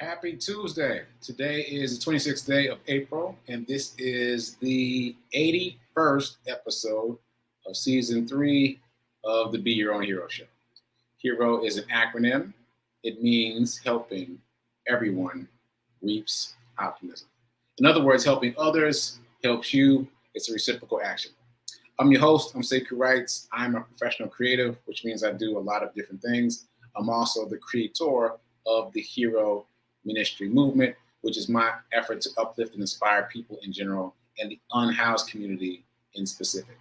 Happy Tuesday. Today is the 26th day of April, and this is the 81st episode of season 3 of the Be Your Own Hero show. HERO is an acronym. It means helping everyone reaps optimism. In other words, helping others helps you. It's a reciprocal action. I'm your host. I'm sekouwrites. I'm a professional creative, which means I do a lot of different things. I'm also the creator of the HERO ministry movement, which is my effort to uplift and inspire people in general and the unhoused community in specific.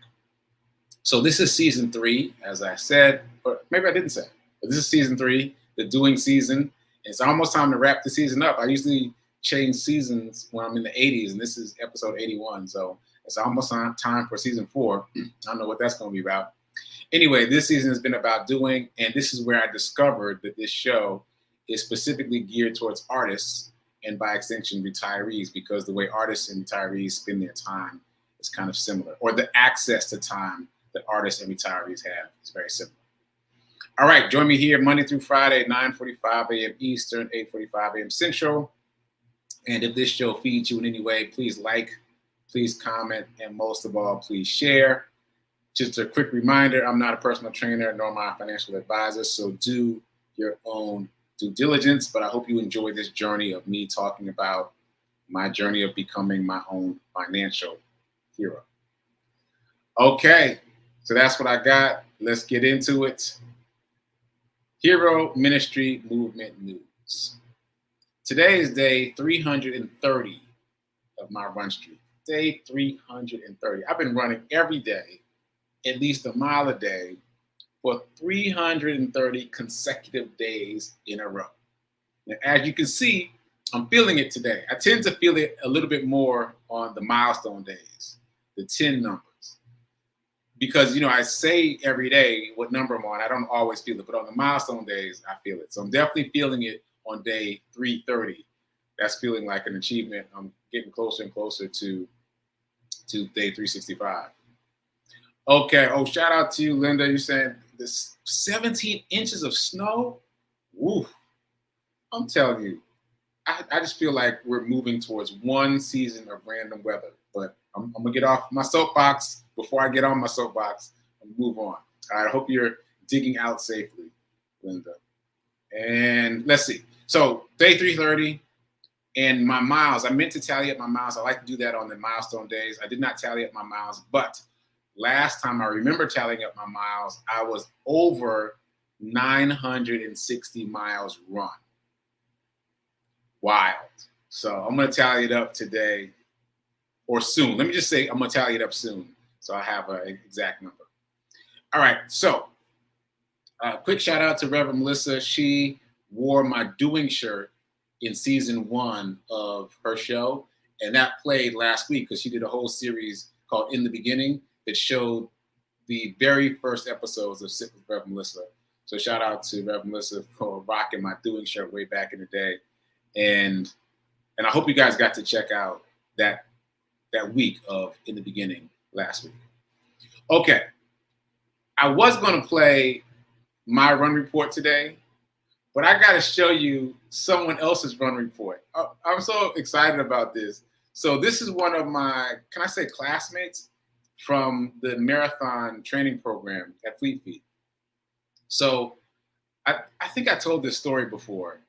So this is season 3, as I said, or maybe I didn't say, but this is season 3, the doing season. It's almost time to wrap the season up. I usually change seasons when I'm in the 80s, and this is episode 81. So it's almost time for season 4. I don't know what that's going to be about. Anyway, this season has been about doing, and this is where I discovered that this show is specifically geared towards artists and by extension retirees, because the way artists and retirees spend their time is kind of similar, or the access to time that artists and retirees have is very similar. All right, join me here Monday through Friday at 9:45 a.m. Eastern, 8:45 a.m. Central. And if this show feeds you in any way, please like, please comment, and most of all, please share. Just a quick reminder, I'm not a personal trainer nor am I a financial advisor, so do your own due diligence, but I hope you enjoy this journey of me talking about my journey of becoming my own financial hero. Okay, so that's what I got. Let's get into it. Hero Ministry Movement News. Today is day 330 of my run streak. Day 330. I've been running every day, at least a mile a day, for 330 consecutive days in a row. Now, as you can see, I'm feeling it today. I tend to feel it a little bit more on the milestone days, the 10 numbers. Because, I say every day what number I'm on. I don't always feel it, but on the milestone days, I feel it. So I'm definitely feeling it on day 330. That's feeling like an achievement. I'm getting closer and closer to day 365. Okay. Oh, shout out to you, Linda. You saying this 17 inches of snow? Woo. I'm telling you, I just feel like we're moving towards one season of random weather. But I'm going to get off my soapbox. Before I get on my soapbox and move on. All right, I hope you're digging out safely, Linda. And let's see. So day 330 and my miles. I meant to tally up my miles. I like to do that on the milestone days. I did not tally up my miles, but last time I remember tallying up my miles, I was over 960 miles run. Wild. So I'm going to tally it up today or soon. Let me just say I'm going to tally it up soon, so I have an exact number. All right. So quick shout out to Reverend Melissa. She wore my doing shirt in season 1 of her show. And that played last week because she did a whole series called In the Beginning that showed the very first episodes of Sit with Reverend Melissa. So shout out to Reverend Melissa for rocking my doing shirt way back in the day. And I hope you guys got to check out that week of In the Beginning last week. Okay. I was going to play my run report today, but I got to show you someone else's run report. I'm so excited about this. So this is one of my, can I say classmates from the marathon training program at Fleet Feet. So I think I told this story before,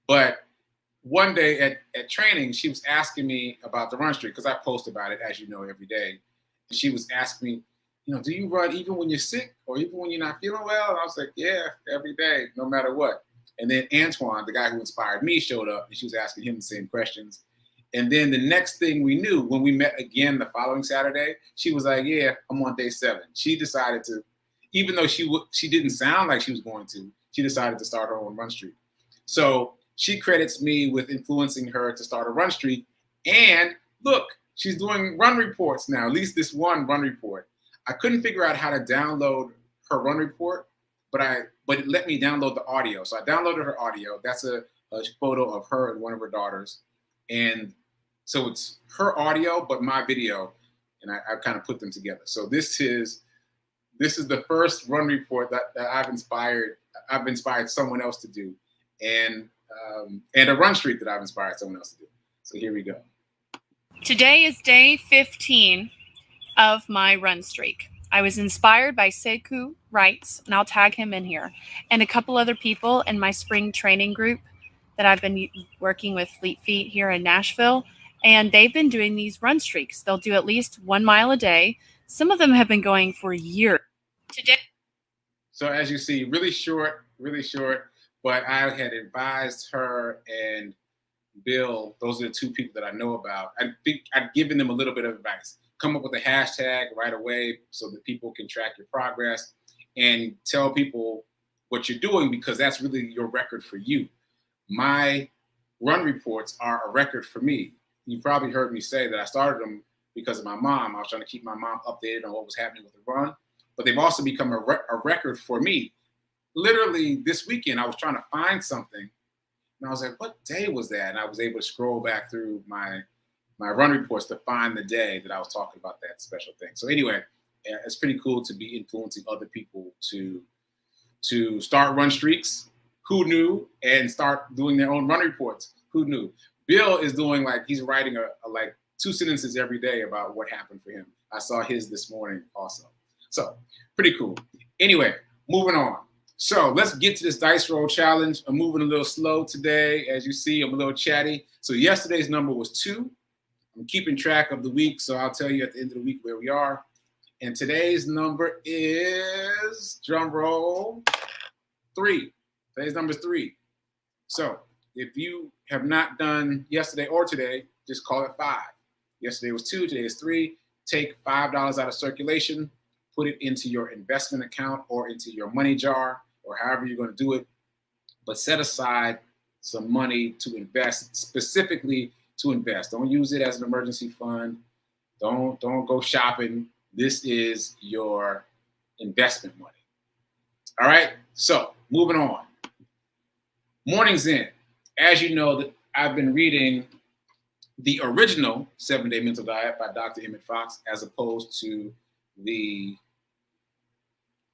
but one day at training, she was asking me about the run streak because I post about it, as you know, every day. And she was asking me, do you run even when you're sick or even when you're not feeling well? And I was like, yeah, every day, no matter what. And then Antoine, the guy who inspired me, showed up and she was asking him the same questions. And then the next thing we knew, when we met again the following Saturday, she was like, yeah, I'm on day 7. She decided to, even though she didn't sound like she was going to, she decided to start her own run streak. So she credits me with influencing her to start a run streak. And look, she's doing run reports now, at least this one run report. I couldn't figure out how to download her run report, but it let me download the audio. So I downloaded her audio. That's a photo of her and one of her daughters. And so it's her audio, but my video. And I kind of put them together. So this is the first run report that I've inspired someone else to do. And and a run streak that I've inspired someone else to do. So here we go. Today is day 15 of my run streak. I was inspired by sekouwrites, and I'll tag him in here, and a couple other people in my spring training group that I've been working with Fleet Feet here in Nashville, and they've been doing these run streaks. They'll do at least 1 mile a day. Some of them have been going for years. Today. So as you see, really short, but I had advised her and Bill, those are the two people that I know about. I think I've given them a little bit of advice. Come up with a hashtag right away so that people can track your progress and tell people what you're doing, because that's really your record for you. My run reports are a record for me. You probably heard me say that I started them because of my mom. I was trying to keep my mom updated on what was happening with the run, but they've also become a record for me. Literally this weekend, I was trying to find something, and I was like, what day was that? And I was able to scroll back through my run reports to find the day that I was talking about that special thing. So anyway, it's pretty cool to be influencing other people to start run streaks. Who knew? And start doing their own run reports. Who knew? Bill is doing he's writing a 2 sentences every day about what happened for him. I saw his this morning also. So pretty cool. Anyway, moving on. So let's get to this dice roll challenge. I'm moving a little slow today. As you see, I'm a little chatty. So yesterday's number was 2. I'm keeping track of the week, so I'll tell you at the end of the week where we are. And today's number is, drum roll, 3. Today's number is 3. So if you have not done yesterday or today, just call it 5. Yesterday was 2, today is 3. Take $5 out of circulation, put it into your investment account or into your money jar, or however you're going to do it, but set aside some money to invest, specifically to invest. Don't use it as an emergency fund. Don't go shopping. This is your investment money. All right, so moving on. Mornings in. As you know, that I've been reading the original 7-Day Mental Diet by Dr. Emmett Fox, as opposed to the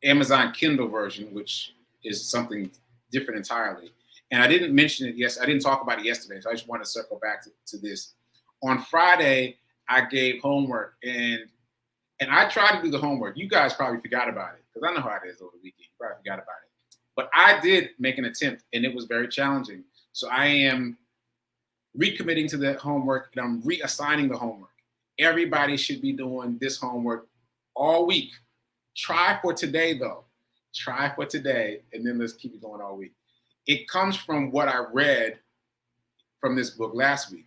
Amazon Kindle version, which is something different entirely. And I didn't mention it. I didn't talk about it yesterday, so I just want to circle back to this. On Friday, I gave homework, and I tried to do the homework. You guys probably forgot about it, because I know how it is over the weekend. You probably forgot about it. But I did make an attempt, and it was very challenging. So I am recommitting to the homework, and I'm reassigning the homework. Everybody should be doing this homework all week. Try for today, though. Try for today, and then let's keep it going all week. It comes from what I read from this book last week.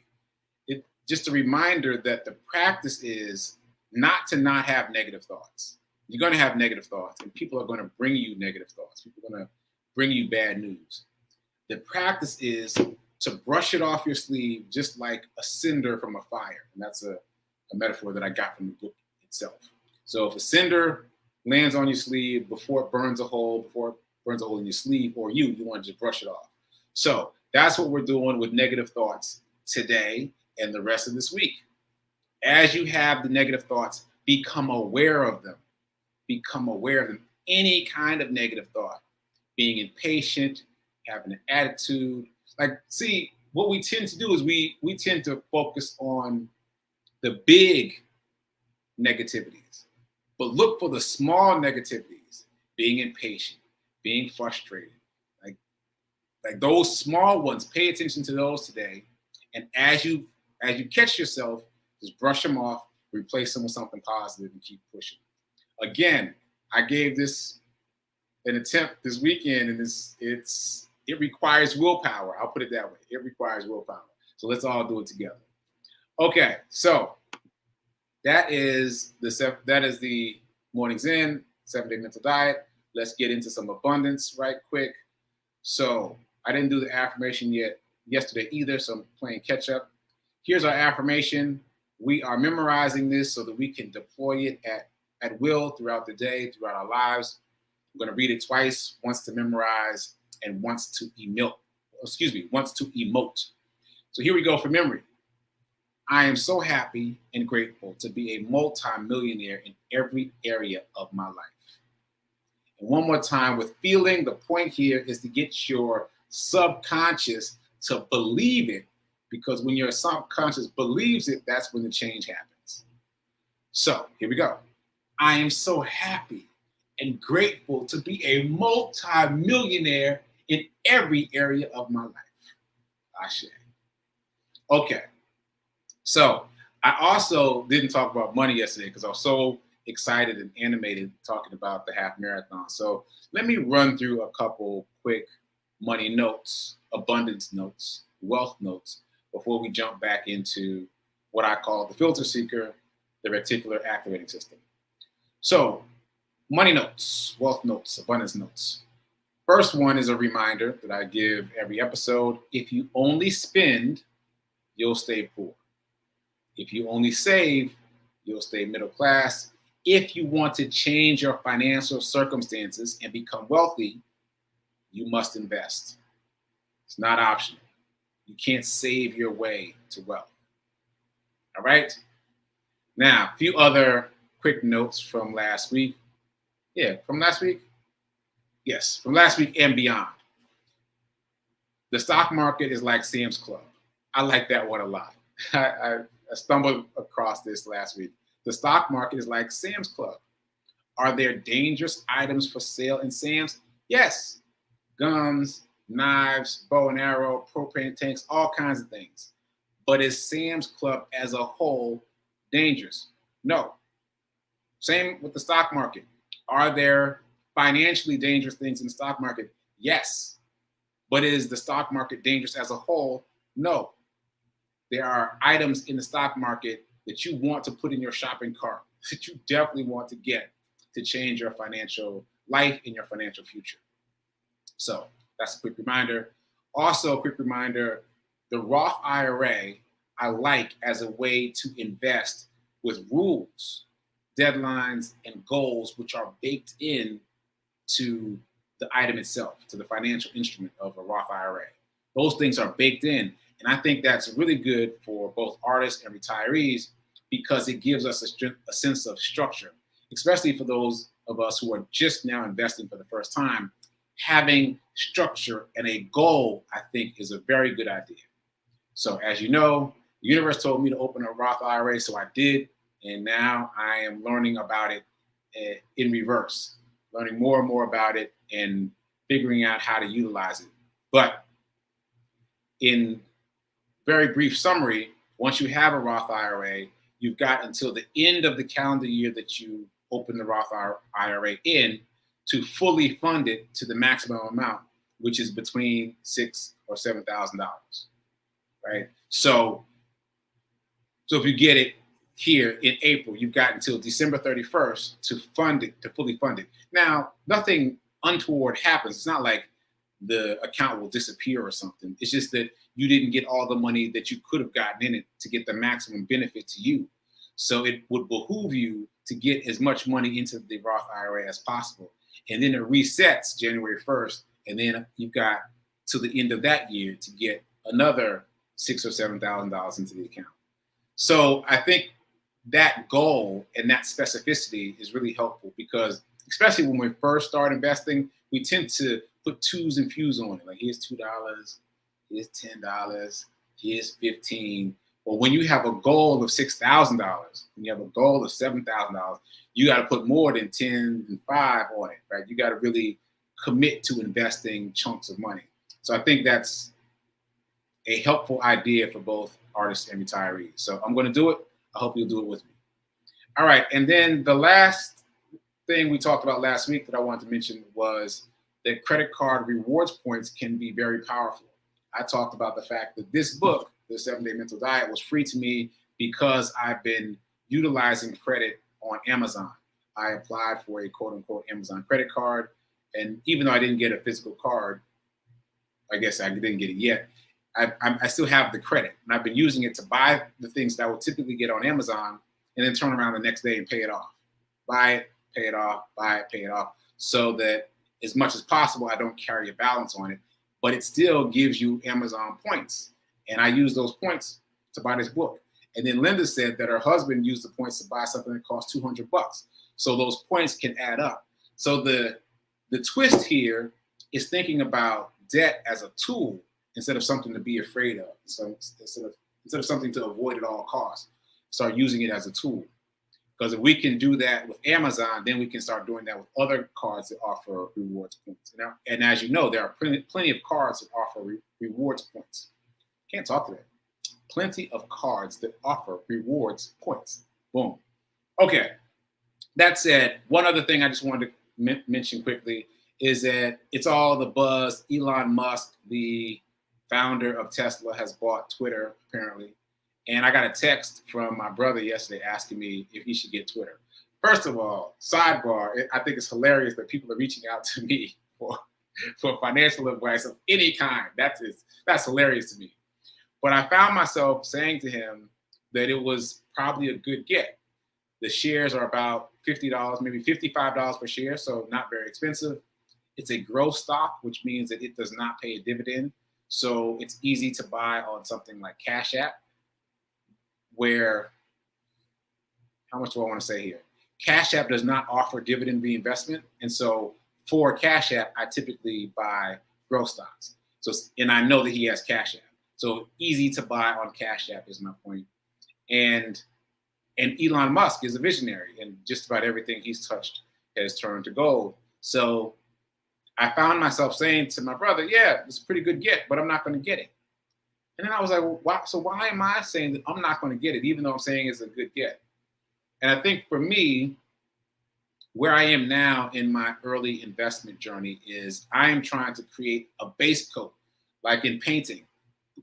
It just a reminder that the practice is not to not have negative thoughts. You're going to have negative thoughts, and people are going to bring you negative thoughts. People are going to bring you bad news. The practice is to brush it off your sleeve, just like a cinder from a fire. And that's a metaphor that I got from the book itself. So if a cinder lands on your sleeve before it burns a hole in your sleeve, or you want to just brush it off. So that's what we're doing with negative thoughts today and the rest of this week. As you have the negative thoughts, become aware of them. Become aware of them. Any kind of negative thought, being impatient, having an attitude. See, what we tend to do is we tend to focus on the big negativities, but look for the small negativities, being impatient, being frustrated, like those small ones. Pay attention to those today. And as you catch yourself, just brush them off, replace them with something positive, and keep pushing. Again, I gave this an attempt this weekend, and it requires willpower. I'll put it that way. It requires willpower. So let's all do it together. Okay, so that is the Mornings In 7-Day Mental Diet. Let's get into some abundance right quick. So I didn't do the affirmation yesterday either, so I'm playing catch up. Here's our affirmation. We are memorizing this so that we can deploy it at will throughout the day, throughout our lives. I'm going to read it twice, once to memorize and once to emote. So here we go for memory. I am so happy and grateful to be a multi-millionaire in every area of my life. And one more time with feeling, the point here is to get your subconscious to believe it, because when your subconscious believes it, that's when the change happens. So here we go. I am so happy and grateful to be a multi-millionaire in every area of my life. Ashe. Okay. So I also didn't talk about money yesterday because I was so excited and animated talking about the half marathon. So let me run through a couple quick money notes, abundance notes, wealth notes before we jump back into what I call the filter seeker, the reticular activating system. So money notes, wealth notes, abundance notes. First one is a reminder that I give every episode. If you only spend, you'll stay poor. If you only save, you'll stay middle class. If you want to change your financial circumstances and become wealthy, you must invest. It's not optional. You can't save your way to wealth. All right? Now, a few other quick notes from last week. Yeah, from last week? Yes, from last week and beyond. The stock market is like Sam's Club. I like that one a lot. I stumbled across this last week. The stock market is like Sam's Club. Are there dangerous items for sale in Sam's? Yes. Guns, knives, bow and arrow, propane tanks, all kinds of things. But is Sam's Club as a whole dangerous? No. Same with the stock market. Are there financially dangerous things in the stock market? Yes. But is the stock market dangerous as a whole? No. There are items in the stock market that you want to put in your shopping cart, that you definitely want to get to change your financial life and your financial future. So that's a quick reminder. Also, a quick reminder, the Roth IRA, I like as a way to invest with rules, deadlines, and goals, which are baked in to the item itself, to the financial instrument of a Roth IRA. Those things are baked in. And I think that's really good for both artists and retirees because it gives us a sense of structure, especially for those of us who are just now investing for the first time. Having structure and a goal, I think, is a very good idea. So as you know, the universe told me to open a Roth IRA, so I did. And now I am learning about it in reverse, learning more and more about it and figuring out how to utilize it. But in very brief summary, once you have a Roth IRA, you've got until the end of the calendar year that you open the Roth IRA in to fully fund it to the maximum amount, which is between $6,000 or $7,000, right? So if you get it here in April, you've got until December 31st to fund it, to fully fund it. Now, nothing untoward happens. It's not like the account will disappear or something. It's just that you didn't get all the money that you could have gotten in it to get the maximum benefit to you. So it would behoove you to get as much money into the Roth IRA as possible. And then it resets January 1st. And then you've got to the end of that year to get another $6,000 or $7,000 into the account. So I think that goal and that specificity is really helpful because especially when we first start investing, we tend to put twos and fews on it. Like here's $2, here's $10, here's $15. But when you have a goal of $6,000, when you have a goal of $7,000, you got to put more than 10 and 5 on it, right? You got to really commit to investing chunks of money. So I think that's a helpful idea for both artists and retirees. So I'm going to do it. I hope you'll do it with me. All right. And then the last thing we talked about last week that I wanted to mention was that credit card rewards points can be very powerful. I talked about the fact that this book, The 7-Day Mental Diet, was free to me because I've been utilizing credit on Amazon. I applied for a quote unquote Amazon credit card. And even though I didn't get a physical card, I guess I didn't get it yet, I still have the credit. And I've been using it to buy the things that I would typically get on Amazon and then turn around the next day and pay it off. Buy it, pay it off, buy it, pay it off. So that as much as possible, I don't carry a balance on it, but it still gives you Amazon points. And I use those points to buy this book. And then Linda said that her husband used the points to buy something that cost $200. So those points can add up. So the twist here is thinking about debt as a tool instead of something to be afraid of. So instead of something to avoid at all costs, start using it as a tool. Because if we can do that with Amazon, then we can start doing that with other cards that offer rewards points. And as you know, there are plenty of cards that offer rewards points. Can't talk to that. Plenty of cards that offer rewards points. Boom. Okay. That said, one other thing I just wanted to mention quickly is that it's all the buzz. Elon Musk, the founder of Tesla, has bought Twitter, apparently. And I got a text from my brother yesterday asking me if he should get Twitter. First of all, sidebar, I think it's hilarious that people are reaching out to me for financial advice of any kind. That's hilarious to me. But I found myself saying to him that it was probably a good get. The shares are about $50, maybe $55 per share, so not very expensive. It's a growth stock, which means that it does not pay a dividend. So it's easy to buy on something like Cash App, where, how much do I want to say here? Cash App does not offer dividend reinvestment. And so for Cash App, I typically buy growth stocks. So, and I know that he has Cash App. So easy to buy on Cash App is my point. And Elon Musk is a visionary, and just about everything he's touched has turned to gold. So I found myself saying to my brother, yeah, it's a pretty good get, but I'm not going to get it. And then I was like, well, why am I saying that I'm not going to get it, even though I'm saying it's a good get? And I think for me, where I am now in my early investment journey is I am trying to create a base coat, like in painting.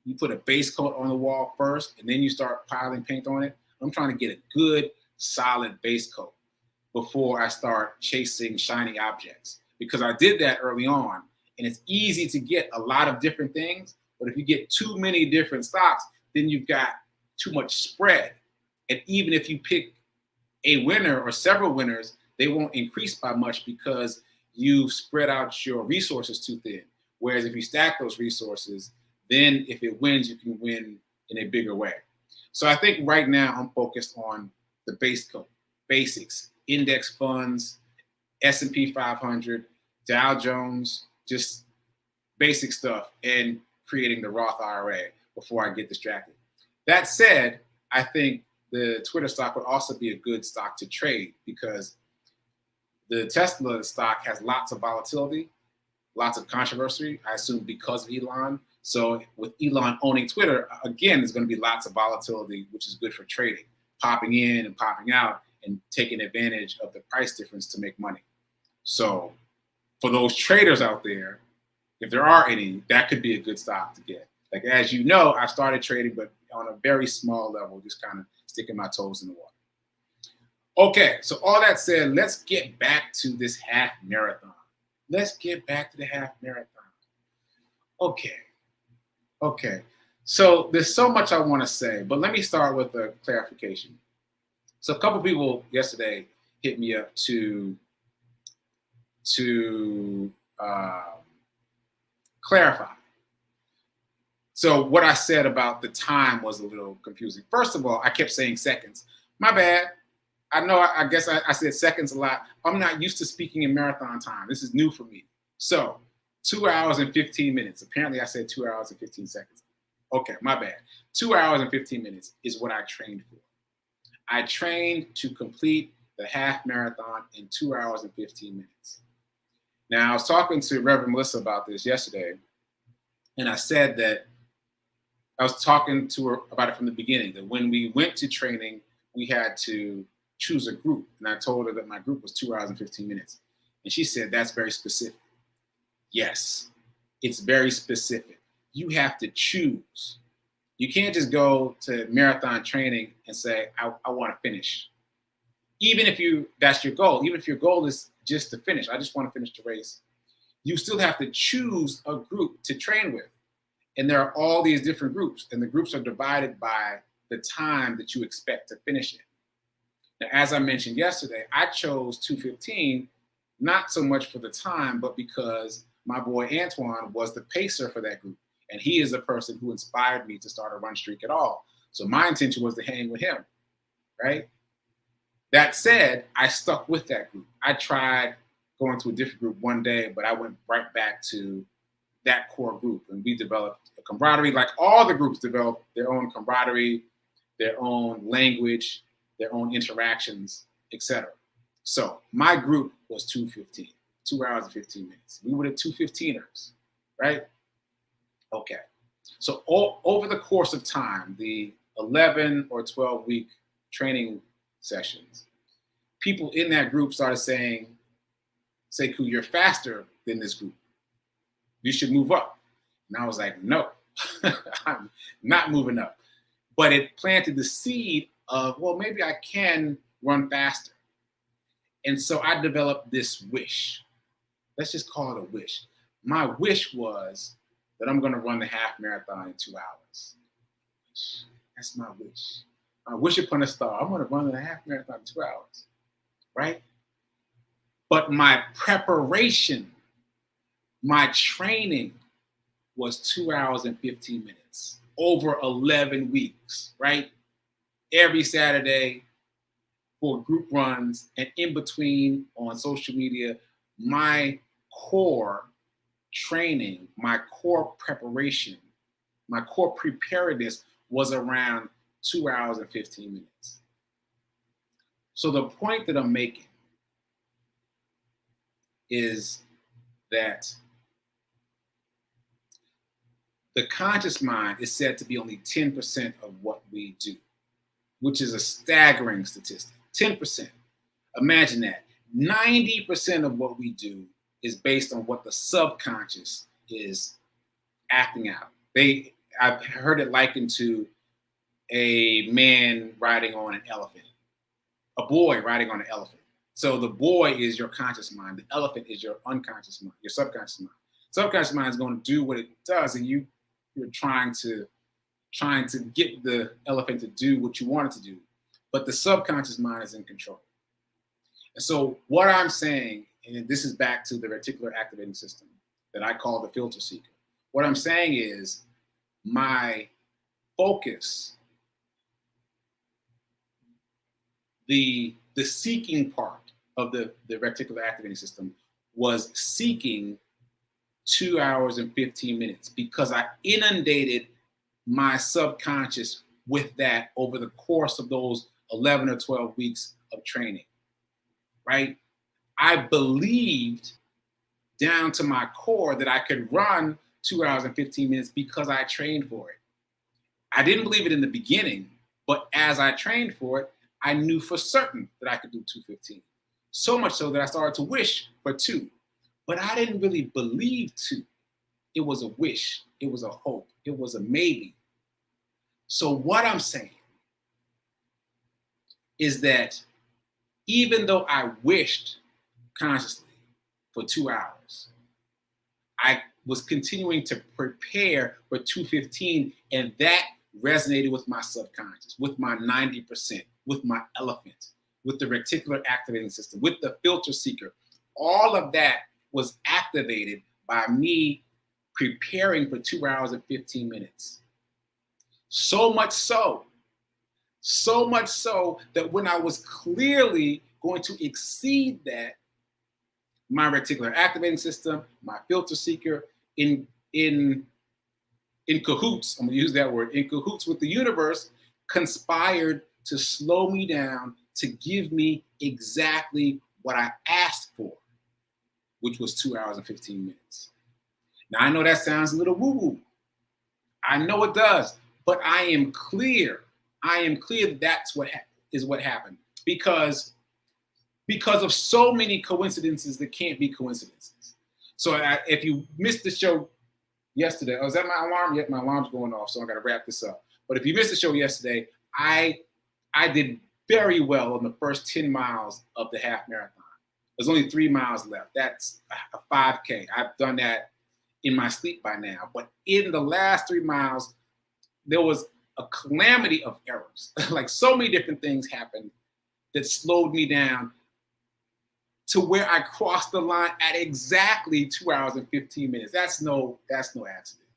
You put a base coat on the wall first, and then you start piling paint on it. I'm trying to get a good, solid base coat before I start chasing shiny objects. Because I did that early on, and it's easy to get a lot of different things. But if you get too many different stocks, then you've got too much spread. And even if you pick a winner or several winners, they won't increase by much because you've spread out your resources too thin. Whereas if you stack those resources, then if it wins, you can win in a bigger way. So I think right now I'm focused on the base coat, basics, index funds, S&P 500, Dow Jones, just basic stuff, and creating the Roth IRA before I get distracted. That said, I think the Twitter stock would also be a good stock to trade because the Tesla stock has lots of volatility, lots of controversy, I assume because of Elon. So with Elon owning Twitter, again, there's going to be lots of volatility, which is good for trading, popping in and popping out and taking advantage of the price difference to make money. So for those traders out there, if there are any, that could be a good stock to get. Like, as you know, I started trading, but on a very small level, just kind of sticking my toes in the water. Okay, so all that said, let's get back to this half marathon. Let's get back to the half marathon. Okay. So there's so much I want to say, but let me start with a clarification. So a couple people yesterday hit me up to clarify. So what I said about the time was a little confusing. First of all, I kept saying seconds. My bad. I know, I guess I said seconds a lot. I'm not used to speaking in marathon time. This is new for me. So 2 hours and 15 minutes. Apparently I said 2 hours and 15 seconds. Okay, my bad. 2 hours and 15 minutes is what I trained for. I trained to complete the half marathon in 2 hours and 15 minutes. Now, I was talking to Reverend Melissa about this yesterday, and I said that I was talking to her about it from the beginning, that when we went to training, we had to choose a group. And I told her that my group was 2 hours and 15 minutes. And she said, that's very specific. Yes, it's very specific. You have to choose. You can't just go to marathon training and say, I want to finish. Even if that's your goal, even if your goal is just to finish, I just want to finish the race, you still have to choose a group to train with. And there are all these different groups, and the groups are divided by the time that you expect to finish it. Now, as I mentioned yesterday, I chose 2:15, not so much for the time, but because my boy Antoine was the pacer for that group. And he is the person who inspired me to start a run streak at all. So my intention was to hang with him, right? That said, I stuck with that group. I tried going to a different group one day, but I went right back to that core group. And we developed a camaraderie, like all the groups developed their own camaraderie, their own language, their own interactions, etc. So my group was 2:15, 2 hours and 15 minutes. We were the 2:15ers, right? Okay. So over the course of time, the 11 or 12 week training sessions, people in that group started saying, Sekou, you're faster than this group. You should move up. And I was like, no, I'm not moving up. But it planted the seed of, well, maybe I can run faster. And so I developed this wish. Let's just call it a wish. My wish was that I'm going to run the half marathon in 2 hours. That's my wish. I wish upon a star. I'm going to run the half marathon in 2 hours, right? But my preparation, my training was 2 hours and 15 minutes over 11 weeks, right? Every Saturday for group runs, and in between on social media, my core training, my core preparation, my core preparedness was around 2 hours and 15 minutes. So the point that I'm making is that the conscious mind is said to be only 10% of what we do, which is a staggering statistic. 10%. Imagine that. 90% of what we do is based on what the subconscious is acting out. I've heard it likened to a man riding on an elephant, a boy riding on an elephant. So the boy is your conscious mind. The elephant is your unconscious mind, your subconscious mind. Subconscious mind is going to do what it does, and you're trying to get the elephant to do what you want it to do. But the subconscious mind is in control. And so what I'm saying, and this is back to the reticular activating system that I call the filter seeker. What I'm saying is my focus, the seeking part of the reticular activating system was seeking 2 hours and 15 minutes because I inundated my subconscious with that over the course of those 11 or 12 weeks of training, right? I believed down to my core that I could run 2 hours and 15 minutes because I trained for it. I didn't believe it in the beginning, but as I trained for it, I knew for certain that I could do 2:15. So much so that I started to wish for 2. But I didn't really believe 2. It was a wish. It was a hope. It was a maybe. So what I'm saying is that even though I wished consciously for 2 hours, I was continuing to prepare for 2:15, and that resonated with my subconscious, with my 90%, with my elephant, with the reticular activating system, with the filter seeker. All of that was activated by me preparing for 2 hours and 15 minutes. So much so that when I was clearly going to exceed that, my reticular activating system, my filter seeker, in cahoots, I'm gonna use that word, in cahoots with the universe, conspired to slow me down, to give me exactly what I asked for, which was 2 hours and 15 minutes. Now, I know that sounds a little woo-woo. I know it does, but I am clear that that's what happened because of so many coincidences that can't be coincidences. So if you missed the show yesterday, is that my alarm? Yet my alarm's going off, so I got to wrap this up. But if you missed the show yesterday, I did very well on the first 10 miles of the half marathon. There's only 3 miles left. That's a 5K. I've done that in my sleep by now. But in the last 3 miles, there was a calamity of errors. Like so many different things happened that slowed me down to where I crossed the line at exactly 2 hours and 15 minutes. That's no accident.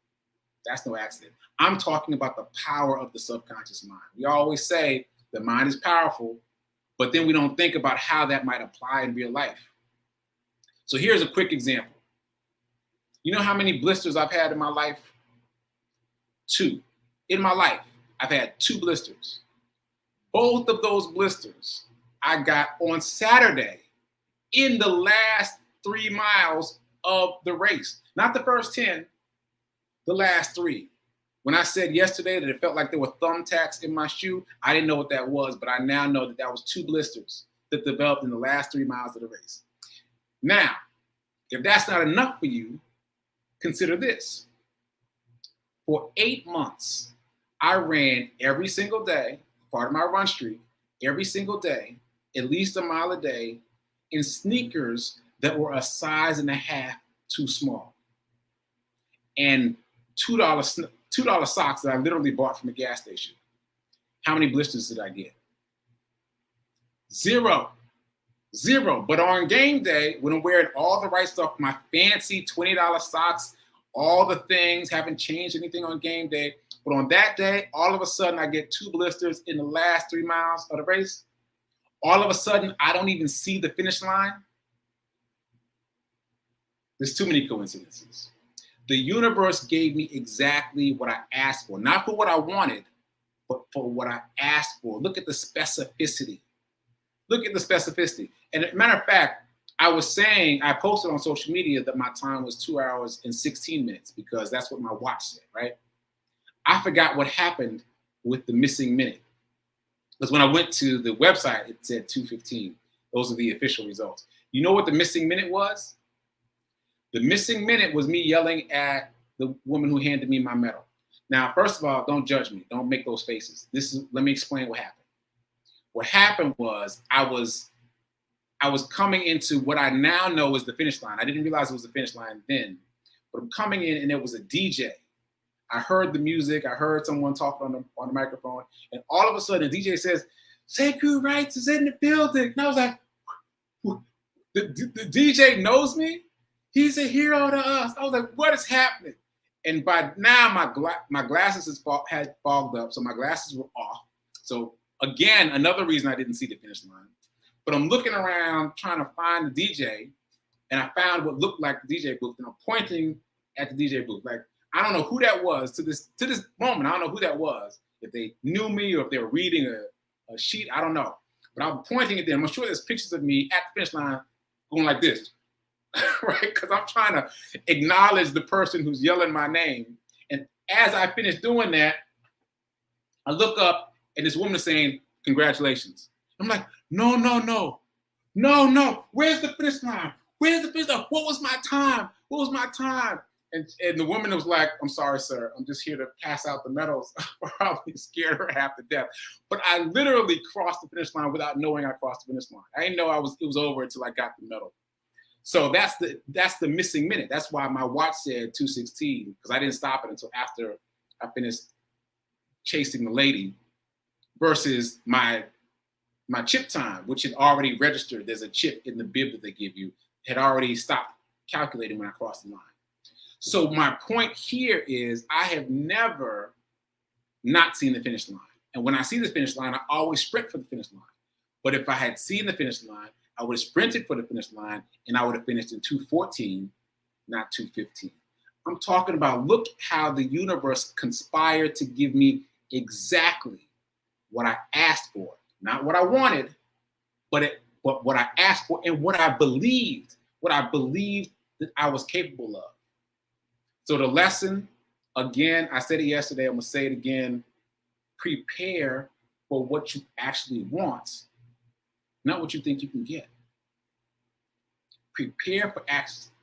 That's no accident. I'm talking about the power of the subconscious mind. We always say the mind is powerful, but then we don't think about how that might apply in real life. So here's a quick example. You know how many blisters I've had in my life? 2. In my life, I've had 2 blisters. Both of those blisters I got on Saturday in the last 3 miles of the race. Not the first 10, the last 3. When I said yesterday that it felt like there were thumbtacks in my shoe, I didn't know what that was, but I now know that that was 2 blisters that developed in the last 3 miles of the race. Now, if that's not enough for you, consider this. For 8 months, I ran every single day, part of my run streak, every single day, at least a mile a day, in sneakers that were a size and a half too small. And $2 socks that I literally bought from the gas station. How many blisters did I get? 0. But on game day, when I'm wearing all the right stuff, my fancy $20 socks, all the things, haven't changed anything on game day. But on that day, all of a sudden, I get 2 blisters in the last 3 miles of the race. All of a sudden, I don't even see the finish line. There's too many coincidences. The universe gave me exactly what I asked for, not for what I wanted, but for what I asked for. Look at the specificity. Look at the specificity. And as a matter of fact, I posted on social media that my time was 2 hours and 16 minutes because that's what my watch said, right? I forgot what happened with the missing minute. Because when I went to the website, it said 2:15. Those are the official results. You know what the missing minute was? The missing minute was me yelling at the woman who handed me my medal. Now, first of all, don't judge me. Don't make those faces. Let me explain what happened. What happened was I was coming into what I now know is the finish line. I didn't realize it was the finish line then, but I'm coming in and it was a DJ. I heard the music. I heard someone talking on the microphone, and all of a sudden, the DJ says, "Sekouwrites is in the building." And I was like, the DJ knows me? He's a hero to us. I was like, what is happening? And by now, my glasses had fogged up, so my glasses were off. So again, another reason I didn't see the finish line. But I'm looking around trying to find the DJ, and I found what looked like the DJ booth, and I'm pointing at the DJ booth. Like, I don't know who that was to this moment. I don't know who that was. If they knew me or if they were reading a sheet, I don't know. But I'm pointing at them. I'm sure there's pictures of me at the finish line going like this, right? Because I'm trying to acknowledge the person who's yelling my name. And as I finish doing that, I look up and this woman is saying, "Congratulations." I'm like, no. Where's the finish line? Where's the finish line? What was my time? And the woman was like, "I'm sorry, sir. I'm just here to pass out the medals." Probably scared her half to death. But I literally crossed the finish line without knowing I crossed the finish line. I didn't know it was over until I got the medal. So that's the missing minute. That's why my watch said 2:16, because I didn't stop it until after I finished chasing the lady, versus my chip time, which had already registered. There's a chip in the bib that they give you, had already stopped calculating when I crossed the line. So my point here is I have never not seen the finish line. And when I see the finish line, I always sprint for the finish line. But if I had seen the finish line, I would have sprinted for the finish line and I would have finished in 2:14, not 2:15. I'm talking about, look how the universe conspired to give me exactly what I asked for. Not what I wanted, but what I asked for and what I believed that I was capable of. So the lesson, again, I said it yesterday, I'm gonna say it again, prepare for what you actually want, not what you think you can get. Prepare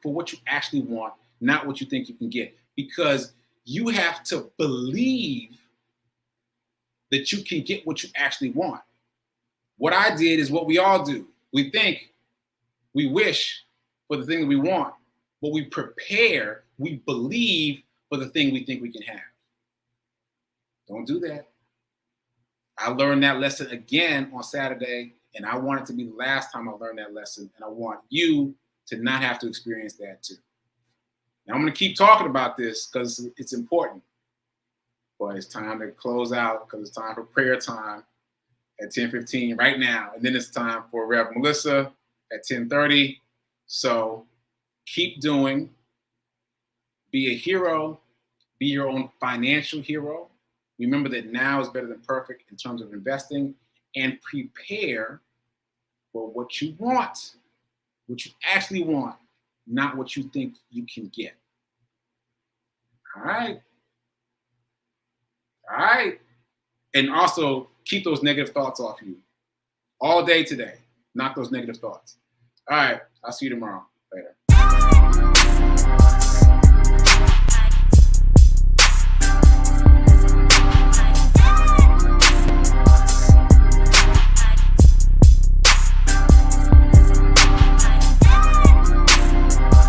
for what you actually want, not what you think you can get. Because you have to believe that you can get what you actually want. What I did is what we all do. We think, we wish for the thing that we want, but we prepare, we believe for the thing we think we can have. Don't do that. I learned that lesson again on Saturday, and I want it to be the last time I learned that lesson, and I want you to not have to experience that too. Now, I'm going to keep talking about this because it's important, but it's time to close out because it's time for prayer time at 10:15 right now, and then it's time for Rev Melissa at 10:30. So keep doing Be a hero. Be your own financial hero. Remember that now is better than perfect in terms of investing, and prepare for what you want, what you actually want, not what you think you can get. All right. All right. And also keep those negative thoughts off you all day today. Knock those negative thoughts. All right. I'll see you tomorrow. Later.